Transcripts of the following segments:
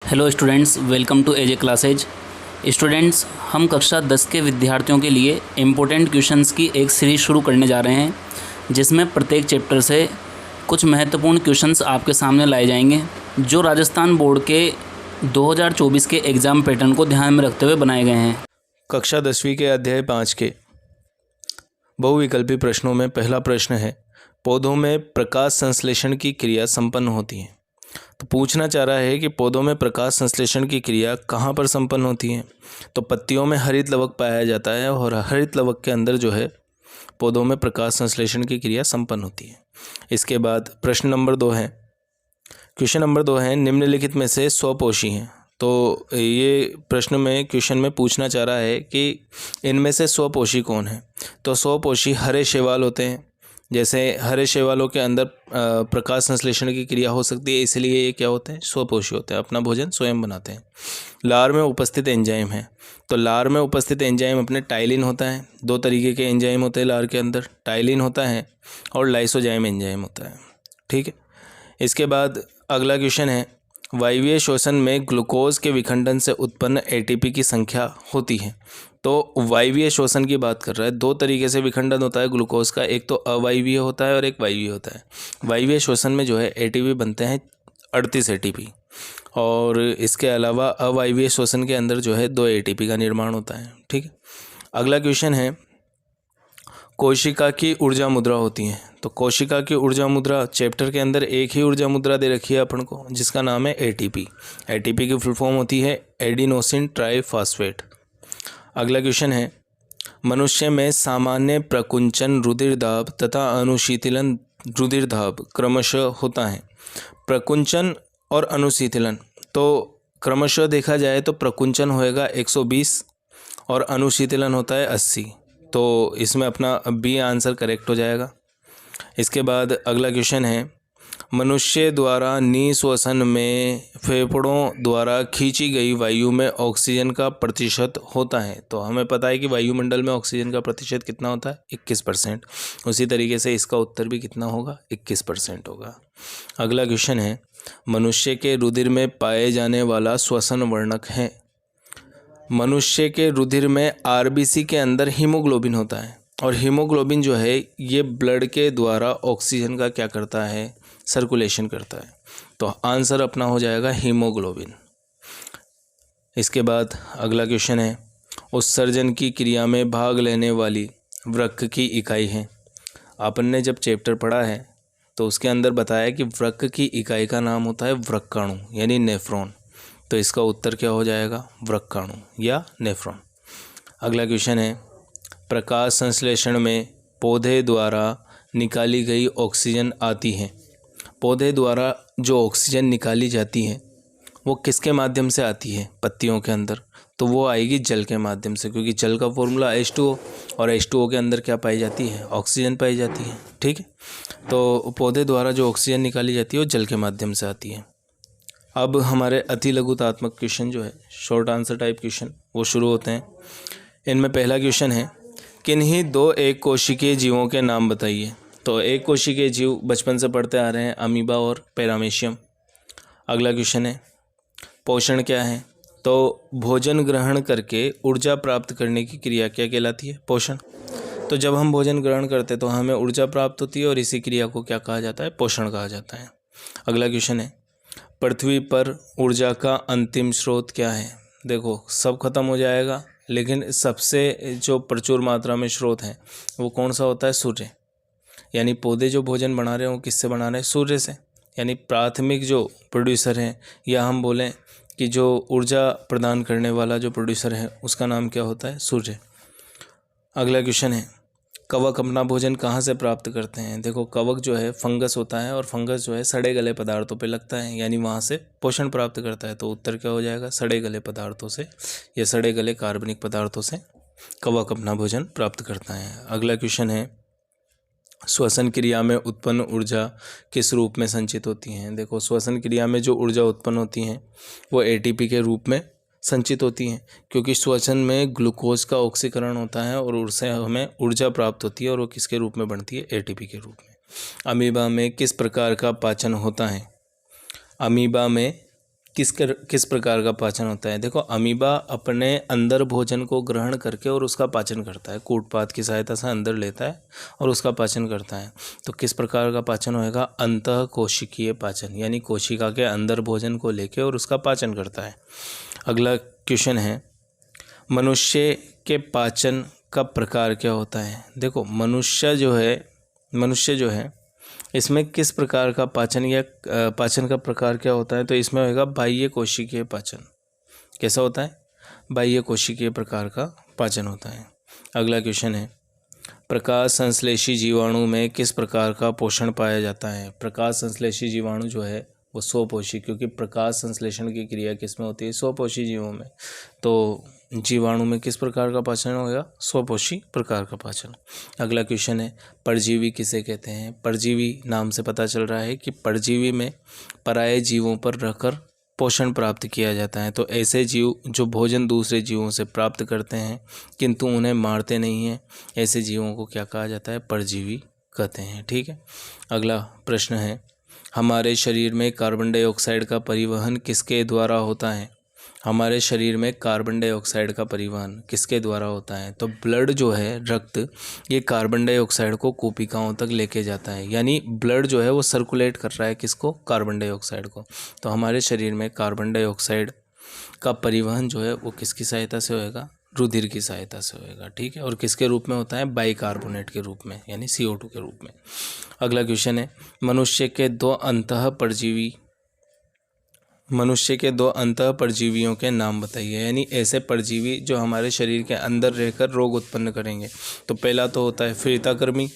Hello students, welcome to AJ classes. Students, हम कक्षा 10 के विद्यार्थियों के लिए इम्पोर्टेंट क्वेश्चंस की एक सीरीज़ शुरू करने जा रहे हैं, जिसमें प्रत्येक चैप्टर से कुछ महत्वपूर्ण क्वेश्चंस आपके सामने लाए जाएंगे, जो राजस्थान बोर्ड के 2024 के एग्ज़ाम पैटर्न को ध्यान में रखते हुए बनाए गए हैं। कक्षा 10वीं के अध्याय 5 के बहुविकल्पी प्रश्नों में पहला प्रश्न है, पौधों में प्रकाश संश्लेषण की क्रिया संपन्न होती है। तो पूछना चाह रहा है कि पौधों में प्रकाश संश्लेषण की क्रिया कहाँ पर संपन्न होती है। तो पत्तियों में हरित लवक पाया जाता है और हरित लवक के अंदर जो है पौधों में प्रकाश संश्लेषण की क्रिया संपन्न होती है। इसके बाद क्वेश्चन नंबर 2 है, निम्नलिखित में से स्वपोषी हैं। तो ये क्वेश्चन में पूछना चाह रहा है कि इनमें से स्वपोषी कौन है। तो स्वपोषी हरे शैवाल होते हैं। जैसे हरे शैवालों के अंदर प्रकाश संश्लेषण की क्रिया हो सकती है, इसलिए ये क्या होते हैं, स्वपोषी होते हैं, अपना भोजन स्वयं बनाते हैं। लार में उपस्थित एंजाइम है। तो लार में उपस्थित एंजाइम अपने टाइलिन होता है। दो तरीके के एंजाइम होते हैं लार के अंदर, टाइलिन होता है और लाइसोजाइम एंजाइम होता है। ठीक है। इसके बाद अगला क्वेश्चन है, वायवीय श्वसन में ग्लूकोज के विखंडन से उत्पन्न एटीपी की संख्या होती है। तो वायवीय श्वसन की बात कर रहा है। दो तरीके से विखंडन होता है ग्लूकोज का, एक तो अवायवीय होता है और एक वायवीय होता है। वायवीय श्वसन में जो है एटीपी बनते हैं 38 एटीपी, और इसके अलावा अवायवीय श्वसन के अंदर जो है 2 एटीपी का निर्माण होता है। ठीक है। अगला क्वेश्चन है, कोशिका की ऊर्जा मुद्रा होती है। तो कोशिका की ऊर्जा मुद्रा चैप्टर के अंदर एक ही ऊर्जा मुद्रा दे रखी है अपन को, जिसका नाम है एटीपी। एटीपी की फुल फॉर्म होती है एडिनोसिन ट्राइफॉस्फेट। अगला क्वेश्चन है, मनुष्य में सामान्य प्रकुंचन रुधिर दाब तथा अनुशीतलन रुधिर दाब क्रमशः होता है। प्रकुंचन और अनुशीतलन तो क्रमशः देखा जाए तो प्रकुंचन होएगा 120 और अनुशीतलन होता है 80। तो इसमें अपना बी आंसर करेक्ट हो जाएगा। इसके बाद अगला क्वेश्चन है, मनुष्य द्वारा निःश्वसन में फेफड़ों द्वारा खींची गई वायु में ऑक्सीजन का प्रतिशत होता है। तो हमें पता है कि वायुमंडल में ऑक्सीजन का प्रतिशत कितना होता है, 21%। उसी तरीके से इसका उत्तर भी कितना होगा, 21% होगा। अगला क्वेश्चन है, मनुष्य के रुधिर में पाए जाने वाला श्वसन वर्णक है। मनुष्य के रुधिर में आरबीसी के अंदर हीमोग्लोबिन होता है, और हीमोग्लोबिन जो है ये ब्लड के द्वारा ऑक्सीजन का क्या करता है, सर्कुलेशन करता है। तो आंसर अपना हो जाएगा हीमोग्लोबिन। इसके बाद अगला क्वेश्चन है, उत्सर्जन की क्रिया में भाग लेने वाली वृक्क की इकाई है। अपन ने जब चैप्टर पढ़ा है तो उसके अंदर बताया कि वृक्क की इकाई का नाम होता है वृक्काणु यानी नेफ्रॉन। तो इसका उत्तर क्या हो जाएगा, वृक्काणु या नेफ्रॉन। अगला क्वेश्चन है, प्रकाश संश्लेषण में पौधे द्वारा निकाली गई ऑक्सीजन आती है। पौधे द्वारा जो ऑक्सीजन निकाली जाती है वो किसके माध्यम से आती है, पत्तियों के अंदर। तो वो आएगी जल के माध्यम से, क्योंकि जल का फॉर्मूला H2O, और H2O के अंदर क्या पाई जाती है, ऑक्सीजन पाई जाती है। ठीक है। तो पौधे द्वारा जो ऑक्सीजन निकाली जाती है वो जल के माध्यम से आती है। अब हमारे अति लघुतात्मक क्वेश्चन जो है, शॉर्ट आंसर टाइप क्वेश्चन, वो शुरू होते हैं। इनमें पहला क्वेश्चन है, किन्हीं 2 एक कोशिकीय जीवों के नाम बताइए। तो एक कोशिकीय जीव बचपन से पढ़ते आ रहे हैं, अमीबा और पैरामीशियम। अगला क्वेश्चन है, पोषण क्या है। तो भोजन ग्रहण करके ऊर्जा प्राप्त करने की क्रिया क्या कहलाती है, पोषण। तो जब हम भोजन ग्रहण करते तो हमें ऊर्जा प्राप्त होती है, और इसी क्रिया को क्या कहा जाता है, पोषण कहा जाता है। अगला क्वेश्चन है, पृथ्वी पर ऊर्जा का अंतिम स्रोत क्या है। देखो सब खत्म हो जाएगा, लेकिन सबसे जो प्रचुर मात्रा में स्रोत है वो कौन सा होता है, सूर्य। यानी पौधे जो भोजन बना रहे हैं वो किससे बना रहे हैं, सूर्य से। यानी प्राथमिक जो प्रोड्यूसर है, या हम बोलें कि जो ऊर्जा प्रदान करने वाला जो प्रोड्यूसर है, उसका नाम क्या होता है, सूर्य। अगला क्वेश्चन है, कवक अपना भोजन कहाँ से प्राप्त करते हैं। देखो कवक जो है फंगस होता है, और फंगस जो है सड़े गले पदार्थों पे लगता है, यानी वहाँ से पोषण प्राप्त करता है। तो उत्तर क्या हो जाएगा, सड़े गले पदार्थों से, या सड़े गले कार्बनिक पदार्थों से कवक अपना भोजन प्राप्त करता है। अगला क्वेश्चन है, श्वसन क्रिया में उत्पन्न ऊर्जा किस रूप में संचित होती है। देखो श्वसन क्रिया में जो ऊर्जा उत्पन्न होती है वो एटीपी के रूप में संचित होती हैं, क्योंकि श्वसन में ग्लूकोज का ऑक्सीकरण होता है और उससे हमें ऊर्जा प्राप्त होती है, और वो किसके रूप में बनती है, एटीपी के रूप में। अमीबा में किस प्रकार का पाचन होता है। अमीबा में किस प्रकार का पाचन होता है? देखो, अमीबा अपने अंदर भोजन को ग्रहण करके और उसका पाचन करता है, कूटपाद की सहायता से अंदर लेता है और उसका पाचन करता है। तो किस प्रकार का पाचन होएगा? अंतः कोशिकीय पाचन, यानी कोशिका के अंदर भोजन को लेके और उसका पाचन करता है। अगला क्वेश्चन है, मनुष्य के पाचन का प्रकार क्या होता है? देखो, मनुष्य जो है इसमें किस प्रकार का पाचन या पाचन का प्रकार क्या होता है? तो इसमें होगा बाह्य कोशिकीय पाचन। कैसा होता है? बाह्य कोशिकीय प्रकार का पाचन होता है। अगला क्वेश्चन है, प्रकाश संश्लेषी जीवाणु में किस प्रकार का पोषण पाया जाता है? प्रकाश संश्लेषी जीवाणु जो है वो स्वपोषी, क्योंकि प्रकाश संश्लेषण की क्रिया किस में होती है? स्वपोषी जीवों में। तो जीवाणु में किस प्रकार का पाचन होगा? स्वपोषी प्रकार का पाचन। अगला क्वेश्चन है, परजीवी किसे कहते हैं? परजीवी नाम से पता चल रहा है कि परजीवी में पराये जीवों पर रहकर पोषण प्राप्त किया जाता है। तो ऐसे जीव जो भोजन दूसरे जीवों से प्राप्त करते हैं किंतु उन्हें मारते नहीं हैं, ऐसे जीवों को क्या कहा जाता है? परजीवी कहते हैं। ठीक है। अगला प्रश्न है, हमारे शरीर में कार्बन डाइऑक्साइड का परिवहन किसके द्वारा होता है? हमारे शरीर में कार्बन डाइऑक्साइड का परिवहन किसके द्वारा होता है? तो ब्लड जो है, रक्त, ये कार्बन डाइऑक्साइड को कोशिकाओं तक लेके जाता है, यानी ब्लड जो है वो सर्कुलेट कर रहा है किसको? कार्बन डाइऑक्साइड को। तो हमारे शरीर में कार्बन डाइऑक्साइड का परिवहन जो है वो किसकी सहायता से होएगा? रुधिर की सहायता से होएगा। ठीक है। और किसके रूप में होता है? बाइकार्बोनेट के रूप में, यानी CO2 के रूप में। अगला क्वेश्चन है, मनुष्य के दो अंतः परजीवियों के नाम बताइए, यानी ऐसे परजीवी जो हमारे शरीर के अंदर रहकर रोग उत्पन्न करेंगे। तो पहला तो होता है फीताकृमि।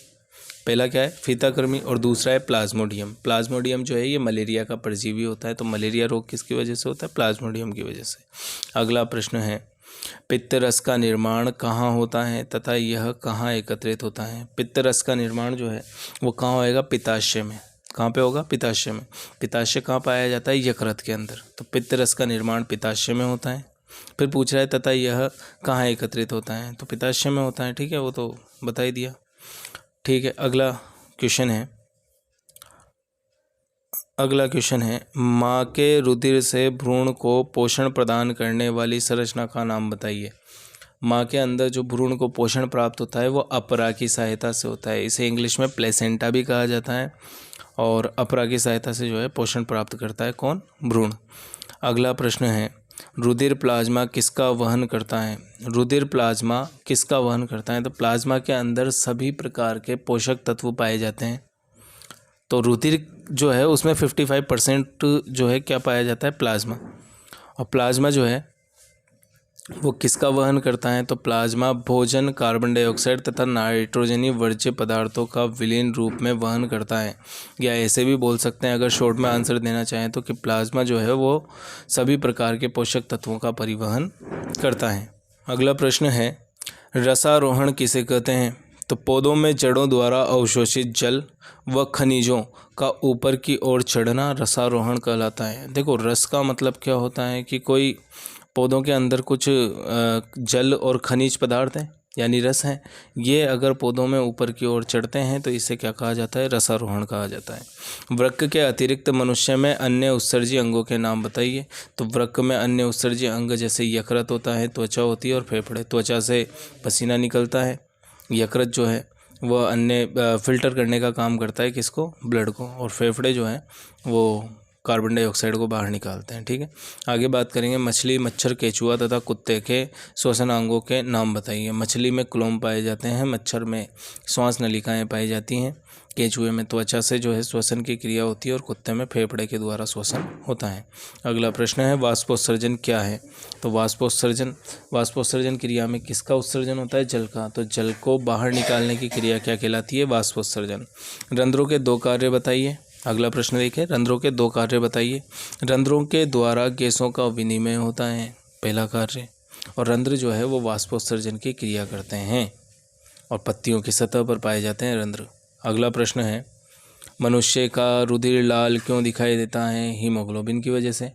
पहला क्या है? फीताकृमि। और दूसरा है प्लाज्मोडियम। प्लाज्मोडियम जो है ये मलेरिया का परजीवी होता है। तो मलेरिया रोग किसकी वजह से होता है? प्लाज्मोडियम की वजह से। अगला प्रश्न है, पित्तरस का निर्माण कहाँ होता है तथा यह कहाँ एकत्रित होता है? पित्तरस का निर्माण जो है वो कहाँ होएगा? पित्ताशय में। कहाँ पे होगा? पित्ताशय में। पित्ताशय कहाँ पाया जाता है? यकृत के अंदर। तो पित्तरस का निर्माण पित्ताशय में होता है। फिर पूछ रहा है तथा यह कहाँ एकत्रित होता है? तो पित्ताशय में होता है। ठीक है, वो तो बता ही दिया। ठीक है। अगला क्वेश्चन है, माँ के रुधिर से भ्रूण को पोषण प्रदान करने वाली संरचना का नाम बताइए। माँ के अंदर जो भ्रूण को पोषण प्राप्त होता है वो अपरा की सहायता से होता है। इसे इंग्लिश में प्लेसेंटा भी कहा जाता है। और अपरा की सहायता से जो है पोषण प्राप्त करता है कौन? भ्रूण। अगला प्रश्न है, रुधिर प्लाज्मा किसका वहन करता है? रुधिर प्लाज्मा किसका वहन करता है? तो प्लाज्मा के अंदर सभी प्रकार के पोषक तत्व पाए जाते हैं। तो रुधिर जो है उसमें 55% जो है क्या पाया जाता है? प्लाज्मा। और प्लाज्मा जो है वो किसका वहन करता है? तो प्लाज्मा भोजन, कार्बन डाइऑक्साइड तथा नाइट्रोजनी वर्ज्य पदार्थों का विलीन रूप में वहन करता है। या ऐसे भी बोल सकते हैं, अगर शॉर्ट में आंसर देना चाहें तो, कि प्लाज्मा जो है वो सभी प्रकार के पोषक तत्वों का परिवहन करता है। अगला प्रश्न है, रसारोहण किसे कहते हैं? तो पौधों में जड़ों द्वारा अवशोषित जल व खनिजों का ऊपर की ओर चढ़ना रसारोहण कहलाता है। देखो, रस का मतलब क्या होता है कि कोई पौधों के अंदर कुछ जल और खनिज पदार्थ हैं, यानी रस हैं, ये अगर पौधों में ऊपर की ओर चढ़ते हैं तो इसे क्या कहा जाता है? रसारोहण कहा जाता है। वृक्क के अतिरिक्त मनुष्य में अन्य उत्सर्जी अंगों के नाम बताइए। तो वृक्क में अन्य उत्सर्जी अंग जैसे यकृत होता है, त्वचा होती है और फेफड़े। त्वचा से पसीना निकलता है। यकृत जो है वह अन्य फिल्टर करने का काम करता है किसको? ब्लड को। और फेफड़े जो हैं वो कार्बन डाइऑक्साइड को बाहर निकालते हैं। ठीक है। आगे बात करेंगे, मछली, मच्छर, केचुआ तथा कुत्ते के श्वसन अंगों के नाम बताइए। मछली में क्लोम पाए जाते हैं, मच्छर में श्वास नलिकाएं पाई जाती हैं, केचुए में त्वचा से जो है श्वसन की क्रिया होती है और कुत्ते में फेफड़े के द्वारा श्वसन होता है। अगला प्रश्न है, वाष्पोत्सर्जन क्या है? तो वाष्पोत्सर्जन क्रिया में किसका उत्सर्जन होता है? जल का। तो जल को बाहर निकालने की क्रिया क्या कहलाती है? वाष्पोत्सर्जन। रंध्रों के 2 कार्य बताइए। अगला प्रश्न देखिए, रंध्रों के 2 कार्य बताइए। रंध्रों के द्वारा गैसों का विनिमय होता है, पहला कार्य। और रंध्र जो है वो वाष्पोत्सर्जन की क्रिया करते हैं और पत्तियों की सतह पर पाए जाते हैं रंध्र। अगला प्रश्न है, मनुष्य का रुधिर लाल क्यों दिखाई देता है? हीमोग्लोबिन की वजह से।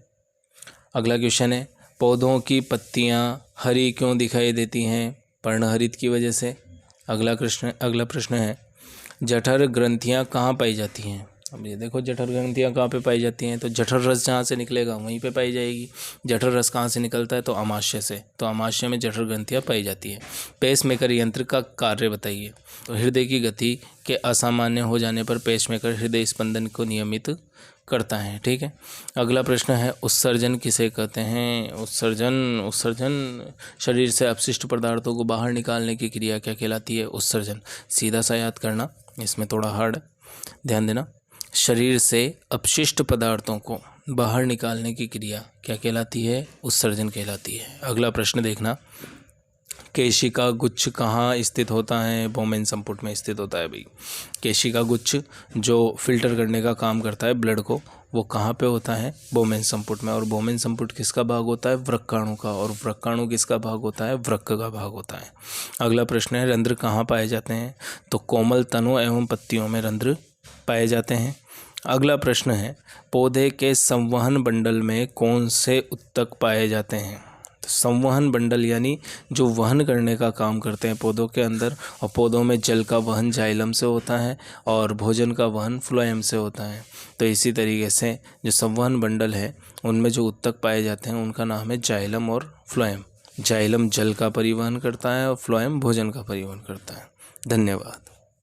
अगला क्वेश्चन है, पौधों की पत्तियां हरी क्यों दिखाई देती हैं? पर्णहरित की वजह से। अगला प्रश्न है, जठर ग्रंथियां कहाँ पाई जाती हैं? अब ये देखो जठर ग्रंथियाँ कहाँ पे पाई जाती हैं, तो जठर रस जहाँ से निकलेगा वहीं पे पाई जाएगी। जठर रस कहाँ से निकलता है, तो अमाशय से, तो अमाशय में जठर ग्रंथियाँ पाई जाती है। पेसमेकर यंत्र का कार्य बताइए। तो हृदय की गति के असामान्य हो जाने पर पेसमेकर हृदय स्पंदन को नियमित करता है। ठीक है, अगला प्रश्न है उत्सर्जन किसे कहते हैं। उत्सर्जन शरीर से अपशिष्ट पदार्थों को बाहर निकालने की क्रिया क्या कहलाती है। उत्सर्जन सीधा सा याद करना, इसमें थोड़ा हार्ड ध्यान देना। शरीर से अपशिष्ट पदार्थों को बाहर निकालने की क्रिया क्या कहलाती है, उत्सर्जन कहलाती है। अगला प्रश्न देखना, केशिका गुच्छ कहाँ स्थित होता है। बोमेन संपुट में स्थित होता है भाई। केशिका गुच्छ जो फिल्टर करने का काम करता है ब्लड को, वो कहाँ पे होता है, बोमेन संपुट में। और बोमेन संपुट किसका भाग होता है, वृक्काणु का। और वृक्काणु किसका भाग होता है, वृक्क का भाग होता है। अगला प्रश्न है रंध्र कहाँ पाए जाते हैं। तो कोमल तनों एवं पत्तियों में रंध्र पाए जाते हैं। अगला प्रश्न है पौधे के संवहन बंडल में कौन से उत्तक पाए जाते हैं। तो संवहन बंडल यानी जो वहन करने का काम करते हैं पौधों के अंदर, और पौधों में जल का वहन जाइलम से होता है और भोजन का वहन फ्लोएम से होता है। तो इसी तरीके से जो संवहन बंडल है उनमें जो उत्तक पाए जाते हैं उनका नाम है जाइलम और फ्लोएम। जाइलम जल का परिवहन करता है और फ्लोएम भोजन का परिवहन करता है। धन्यवाद।